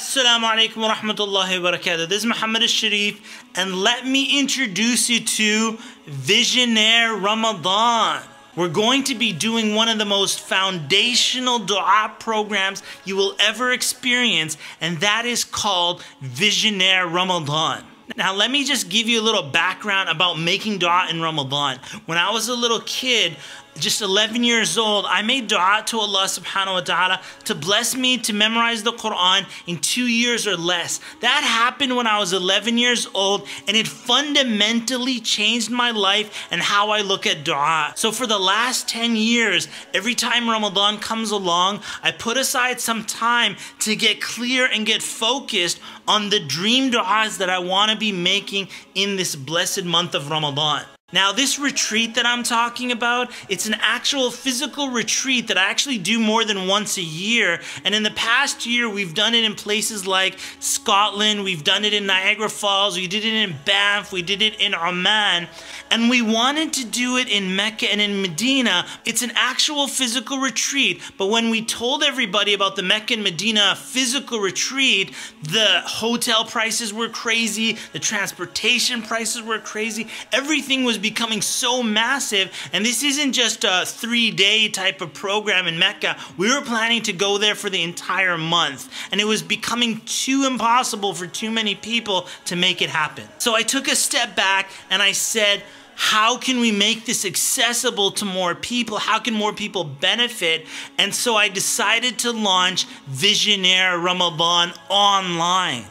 Assalamu alaikum wa rahmatullahi wa barakatuh. This is Muhammad Alshareef, and let me introduce you to Visionaire Ramadan. We're going to be doing one of the most foundational dua programs you will ever experience, and that is called Visionaire Ramadan. Now let me just give you a little background about making dua in Ramadan. When I was a little kid, just 11 years old, I made dua to Allah subhanahu wa ta'ala to bless me to memorize the Quran in 2 years or less. That happened when I was 11 years old, and it fundamentally changed my life and how I look at dua. So for the last 10 years, every time Ramadan comes along, I put aside some time to get clear and get focused on the dream duas that I want to be making in this blessed month of Ramadan. Now this retreat that I'm talking about, it's an actual physical retreat that I actually do more than once a year. And in the past year, we've done it in places like Scotland, we've done it in Niagara Falls, we did it in Banff, we did it in Oman. And we wanted to do it in Mecca and in Medina. It's an actual physical retreat. But when we told everybody about the Mecca and Medina physical retreat, the hotel prices were crazy, the transportation prices were crazy, everything was becoming so massive. And this isn't just a 3-day type of program in Mecca. We were planning to go there for the entire month, and it was becoming too impossible for too many people to make it happen. So I took a step back and I said, how can we make this accessible to more people? How can more people benefit? And so I decided to launch Visionaire Ramadan online.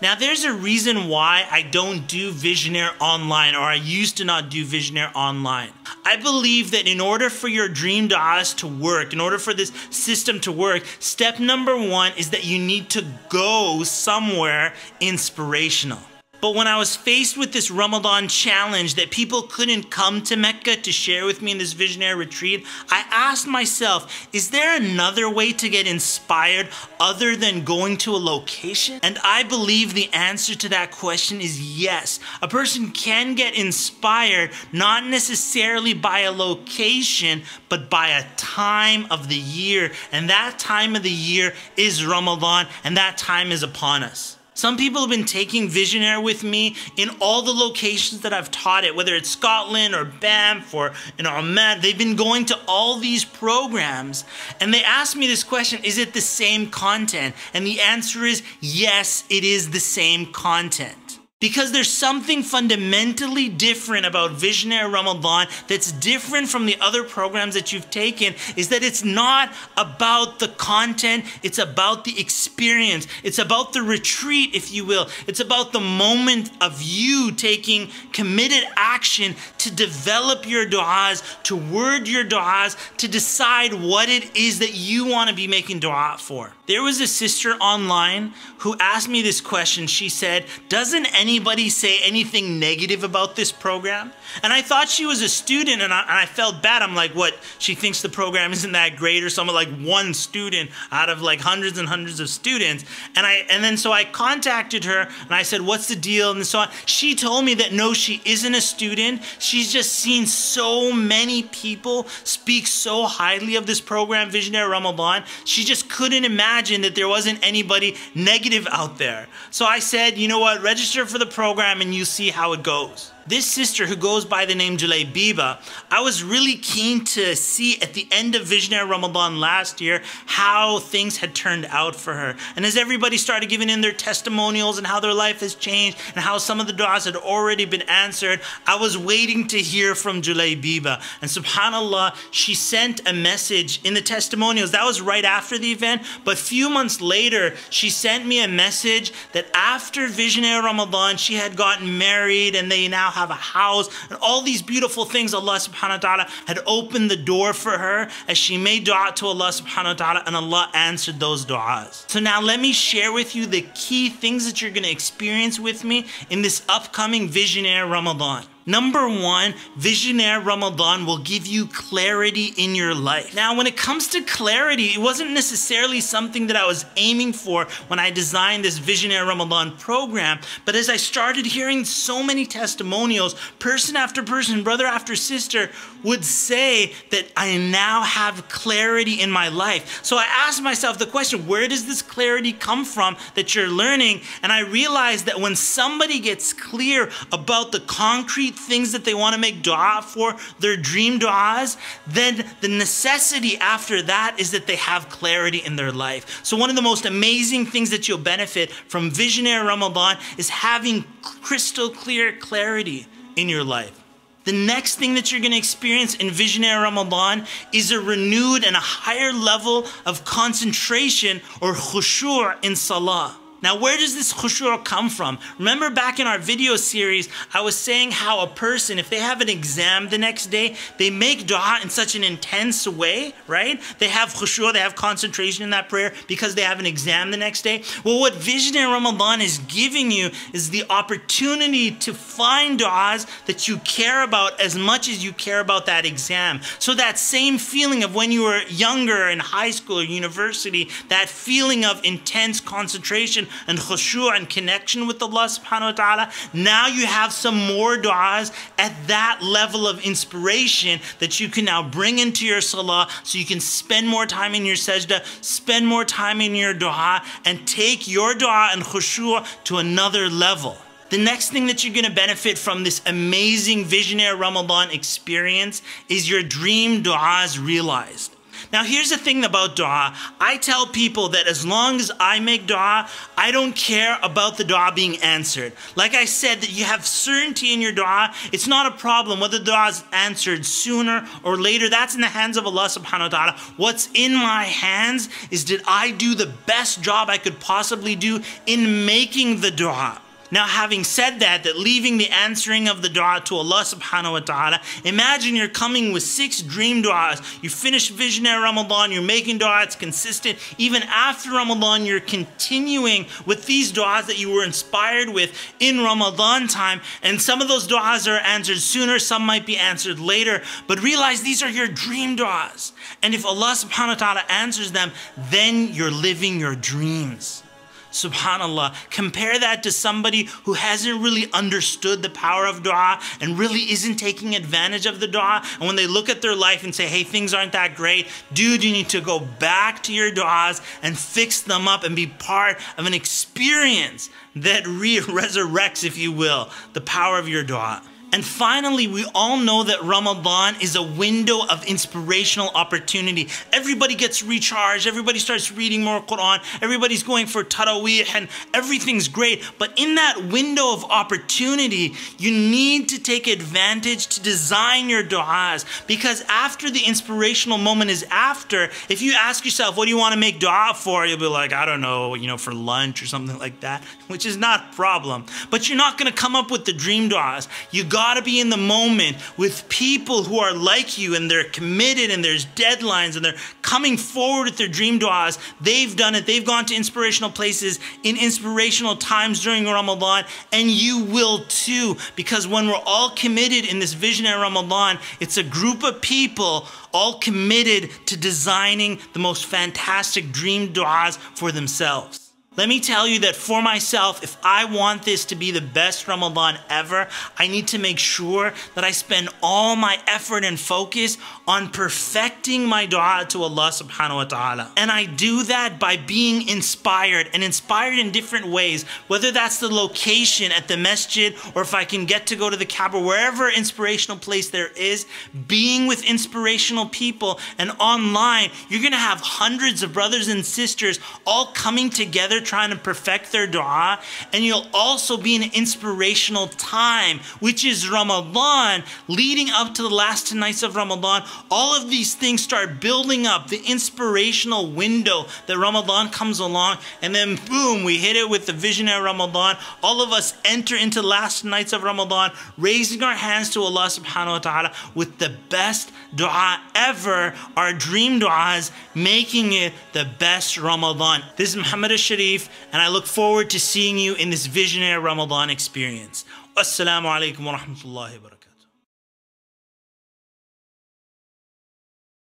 Now there's a reason why I don't do Visionaire online, or I used to not do Visionaire online. I believe that in order for your dream du'as to work, in order for this system to work, step number 1 is that you need to go somewhere inspirational. But when I was faced with this Ramadan challenge that people couldn't come to Mecca to share with me in this Visionaire retreat, I asked myself, is there another way to get inspired other than going to a location? And I believe the answer to that question is yes. A person can get inspired not necessarily by a location, but by a time of the year. And that time of the year is Ramadan, and that time is upon us. Some people have been taking Visionaire with me in all the locations that I've taught it, whether it's Scotland or Banff or in Oman. They've been going to all these programs, and they ask me this question, is it the same content? And the answer is yes, it is the same content. Because there's something fundamentally different about Visionaire Ramadan that's different from the other programs that you've taken, is that it's not about the content, it's about the experience. It's about the retreat, if you will. It's about the moment of you taking committed action to develop your du'as, to word your du'as, to decide what it is that you want to be making du'a for. There was a sister online who asked me this question. She said, doesn't anybody say anything negative about this program? And I thought she was a student, and I felt bad. I'm like, what, she thinks the program isn't that great, or something, like one student out of like hundreds and hundreds of students. And then so I contacted her and I said, what's the deal? And so on. She told me that no, she isn't a student. She's just seen so many people speak so highly of this program, Visionaire Ramadan. She just couldn't imagine that there wasn't anybody negative out there. So I said, you know what, register for the program and you see how it goes. This sister, who goes by the name Biba, I was really keen to see at the end of Visionaire Ramadan last year how things had turned out for her. And as everybody started giving in their testimonials and how their life has changed and how some of the du'as had already been answered, I was waiting to hear from Biba. And subhanAllah, she sent a message in the testimonials. That was right after the event, but a few months later, she sent me a message that after Visionaire Ramadan, she had gotten married and they now have a house, and all these beautiful things. Allah subhanahu wa ta'ala had opened the door for her as she made dua to Allah subhanahu wa ta'ala, and Allah answered those duas. So now let me share with you the key things that you're going to experience with me in this upcoming Visionaire Ramadan. Number one, Visionaire Ramadan will give you clarity in your life. Now, when it comes to clarity, it wasn't necessarily something that I was aiming for when I designed this Visionaire Ramadan program, but as I started hearing so many testimonials, person after person, brother after sister would say that I now have clarity in my life. So I asked myself the question, where does this clarity come from that you're learning? And I realized that when somebody gets clear about the concrete things that they want to make dua for, their dream duas, then the necessity after that is that they have clarity in their life. So one of the most amazing things that you'll benefit from Visionaire Ramadan is having crystal clear clarity in your life. The next thing that you're going to experience in Visionaire Ramadan is a renewed and a higher level of concentration or khushu' in salah. Now, where does this khushu' come from? Remember back in our video series, I was saying how a person, if they have an exam the next day, they make dua in such an intense way, right? They have khushu', they have concentration in that prayer because they have an exam the next day. Well, what Visionaire Ramadan is giving you is the opportunity to find duas that you care about as much as you care about that exam. So that same feeling of when you were younger in high school or university, that feeling of intense concentration and khushu' and connection with Allah subhanahu wa ta'ala, now you have some more du'as at that level of inspiration that you can now bring into your salah, so you can spend more time in your sajda, spend more time in your du'a, and take your du'a and khushu' to another level. The next thing that you're going to benefit from this amazing Visionaire Ramadan experience is your dream du'as realized. Now, here's the thing about dua. I tell people that as long as I make dua, I don't care about the dua being answered. Like I said, that you have certainty in your dua. It's not a problem whether the dua is answered sooner or later. That's in the hands of Allah subhanahu wa ta'ala. What's in my hands is, did I do the best job I could possibly do in making the dua? Now, having said that, leaving the answering of the dua to Allah subhanahu wa ta'ala, imagine you're coming with 6 dream du'as. You finish Visionaire Ramadan, you're making dua, it's consistent. Even after Ramadan, you're continuing with these du'as that you were inspired with in Ramadan time. And some of those du'as are answered sooner, some might be answered later. But realize these are your dream du'as. And if Allah subhanahu wa ta'ala answers them, then you're living your dreams. Subhanallah, compare that to somebody who hasn't really understood the power of dua and really isn't taking advantage of the dua. And when they look at their life and say, hey, things aren't that great, dude, you need to go back to your duas and fix them up and be part of an experience that resurrects, if you will, the power of your dua. And finally, we all know that Ramadan is a window of inspirational opportunity. Everybody gets recharged, everybody starts reading more Quran, everybody's going for Taraweeh, and everything's great. But in that window of opportunity, you need to take advantage to design your du'as. Because after the inspirational moment is after, if you ask yourself, what do you want to make dua for? You'll be like, I don't know, for lunch or something like that, which is not a problem. But you're not going to come up with the dream du'as. You got to be in the moment with people who are like you, and they're committed, and there's deadlines, and they're coming forward with their dream du'as. They've done it. They've gone to inspirational places in inspirational times during Ramadan, and you will too, because when we're all committed in this Visionaire Ramadan, it's a group of people all committed to designing the most fantastic dream du'as for themselves. Let me tell you that for myself, if I want this to be the best Ramadan ever, I need to make sure that I spend all my effort and focus on perfecting my dua to Allah subhanahu wa ta'ala. And I do that by being inspired, and inspired in different ways, whether that's the location at the masjid, or if I can get to go to the Kaaba, wherever inspirational place there is, being with inspirational people. And online, you're going to have hundreds of brothers and sisters all coming together trying to perfect their dua, and you'll also be in an inspirational time, which is Ramadan, leading up to the last 10 nights of Ramadan. All of these things start building up the inspirational window that Ramadan comes along, and then boom, we hit it with the Visionaire Ramadan. All of us enter into the last nights of Ramadan, raising our hands to Allah subhanahu wa ta'ala with the best dua ever, our dream duas, making it the best Ramadan. This is Muhammad Alshareef, and I look forward to seeing you in this Visionaire Ramadan experience. Assalamu alaikum wa rahmatullahi wa barakatuh.